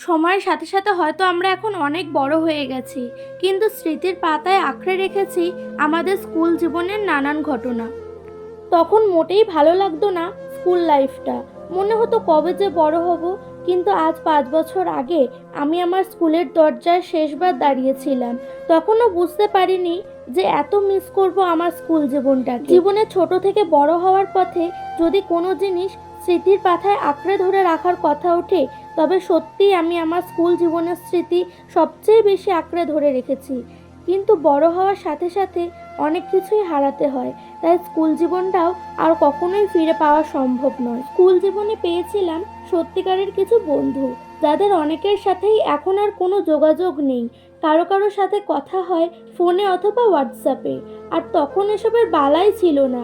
সময়ের সাথে সাথে হয়তো আমরা এখন অনেক বড় হয়ে গেছি, কিন্তু স্মৃতির পাতায় আঁকড়ে রেখেছি আমাদের স্কুল জীবনের নানান ঘটনা। তখন মোটেই ভালো লাগতো না স্কুল লাইফটা, মনে হতো কবে যে বড় হব। কিন্তু আজ 5 বছর আগে আমি আমার স্কুলের দরজায় শেষবার দাঁড়িয়েছিলাম। তখনও বুঝতে পারিনি যে এত মিস করব আমার স্কুল জীবনটাকে। জীবনে ছোট থেকে বড় হওয়ার পথে যদি কোনো জিনিস স্মৃতির পাথায় আঁকড়ে ধরে রাখার কথা ওঠে, তবে সত্যিই আমি আমার স্কুল জীবনের স্মৃতি সবচেয়ে বেশি আঁকড়ে ধরে রেখেছি। কিন্তু বড় হওয়ার সাথে সাথে অনেক কিছুই হারাতে হয়, তাই স্কুল জীবনটাও আর কখনোই ফিরে পাওয়া সম্ভব নয়। স্কুল জীবনে পেয়েছিলাম সত্যিকারের কিছু বন্ধু, যাদের অনেকের সাথেই এখন আর কোনো যোগাযোগ নেই। কারো কারো সাথে কথা হয় ফোনে অথবা হোয়াটসঅ্যাপে, আর তখন এসবের বালাই ছিল না।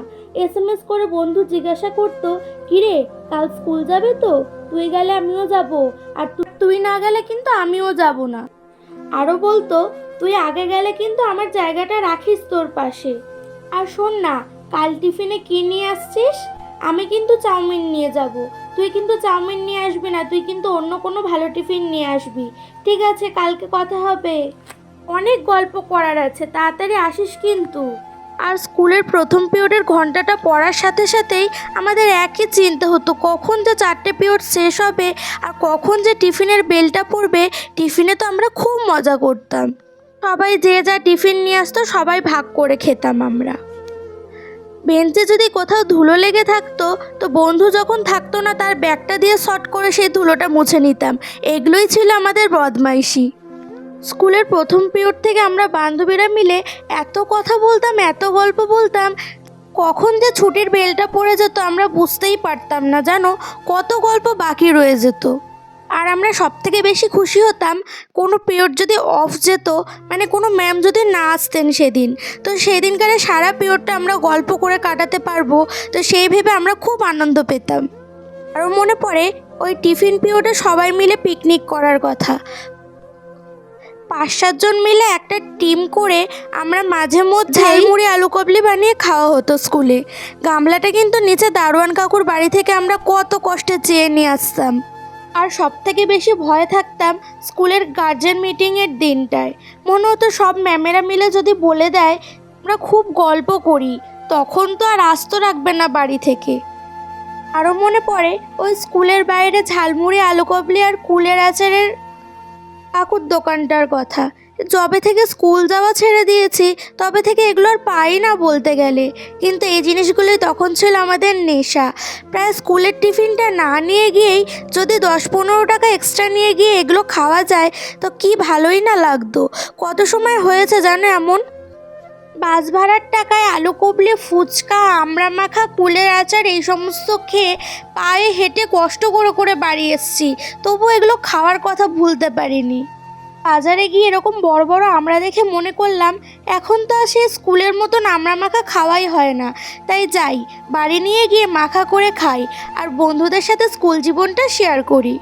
SMS করে বন্ধু জিজ্ঞাসা করতো, কিরে কাল স্কুল যাবে তো? তুই গেলে আমিও যাব, আর তুই না গেলে কিন্তু আমিও যাব না। আরও বলতো, তুই আগে গেলে কিন্তু আমার জায়গাটা রাখিস তোর পাশে। আর শোন না, কাল টিফিনে কী নিয়ে আসছিস? আমি কিন্তু চাউমিন নিয়ে যাব, তুই কিন্তু চাউমিন নিয়ে আসবি না, তুই কিন্তু অন্য কোনো ভালো টিফিন নিয়ে আসবি। ঠিক আছে, কালকে কথা হবে। অনেক গল্প করার আছে, তাড়াতাড়ি আসিস কিন্তু। আর স্কুলের প্রথম পিরিয়ডের ঘন্টাটা পড়ার সাথে সাথেই আমাদের একই চিন্তা হতো, কখন যে 4টে পিরিয়ড শেষ হবে আর কখন যে টিফিনের বেলটা পড়বে। টিফিনে তো আমরা খুব মজা করতাম, সবাই যে যা টিফিন নিয়ে আসতো সবাই ভাগ করে খেতাম আমরা। বেঞ্চে যদি কোথাও ধুলো লেগে থাকতো, তো বন্ধু যখন থাকতো না তার ব্যাগটা দিয়ে শর্ট করে সেই ধুলোটা মুছে নিতাম। এগুলোই ছিল আমাদের বদমাইশি। স্কুলের প্রথম পিরিয়ড থেকে আমরা বান্ধবীরা মিলে এত কথা বলতাম, এত গল্প বলতাম, কখন যে ছুটির বেলটা পড়ে যেত আমরা বুঝতেই পারতাম না। জানো, কত গল্প বাকি রয়ে যেত। আর আমরা সবথেকে বেশি খুশি হতাম কোনো পিরিয়ড যদি অফ যেত, মানে কোনো ম্যাম যদি না আসতেন সেদিন, তো সেই দিনকারে সারা পিরিয়ডটা আমরা গল্প করে কাটাতে পারবো, তো সেই ভেবে আমরা খুব আনন্দ পেতাম। আরও মনে পড়ে ওই টিফিন পিরিয়ডে সবাই মিলে পিকনিক করার কথা। 5-7 জন মিলে একটা টিম করে আমরা মাঝে মধ্যে ঝালমুড়ি আলু কাবলি বানিয়ে খাওয়া হতো স্কুলে। গামলাটা কিন্তু নিচে দারোয়ান কাকুর বাড়ি থেকে আমরা কত কষ্টে চেয়ে নিয়ে আসতাম। আর সবথেকে বেশি ভয় থাকতাম স্কুলের গার্জেন মিটিংয়ের দিনটায়। মনে হতো সব ম্যামেরা মিলে যদি বলে দেয় আমরা খুব গল্প করি, তখন তো আর আস্ত রাখবে না বাড়ি থেকে। আরও মনে পড়ে ওই স্কুলের বাইরে ঝালমুড়ি আলু কাবলি আর কুলের আচারের কাকুর দোকানটার কথা। যবে থেকে স্কুল যাওয়া ছেড়ে দিয়েছি তবে থেকে এগুলো আর পাই না বলতে গেলে, কিন্তু এই জিনিসগুলোই তখন ছিল আমাদের নেশা। প্রায় স্কুলের টিফিনটা না নিয়ে গিয়েই যদি 10-15 টাকা এক্সট্রা নিয়ে গিয়ে এগুলো খাওয়া যায় তো কি ভালোই না লাগতো। কত সময় হয়েছে জানো এমন, বাস ভাড়ার টাকায় আলু কাবলি, ফুচকা, আমড়া মাখা, কুলের আচার এই সমস্ত খেয়ে পায়ে হেঁটে কষ্ট করে করে বাড়ি এসেছি, তবু এগুলো খাওয়ার কথা ভুলতে পারিনি। বাজারে গিয়ে এরকম বড় বড় আমড়া দেখে মনে করলাম এখন তো আর সেই স্কুলের মতন আমড়া মাখা খাওয়াই হয় না, তাই যাই বাড়ি নিয়ে গিয়ে মাখা করে খাই আর বন্ধুদের সাথে স্কুল জীবনটা শেয়ার করি।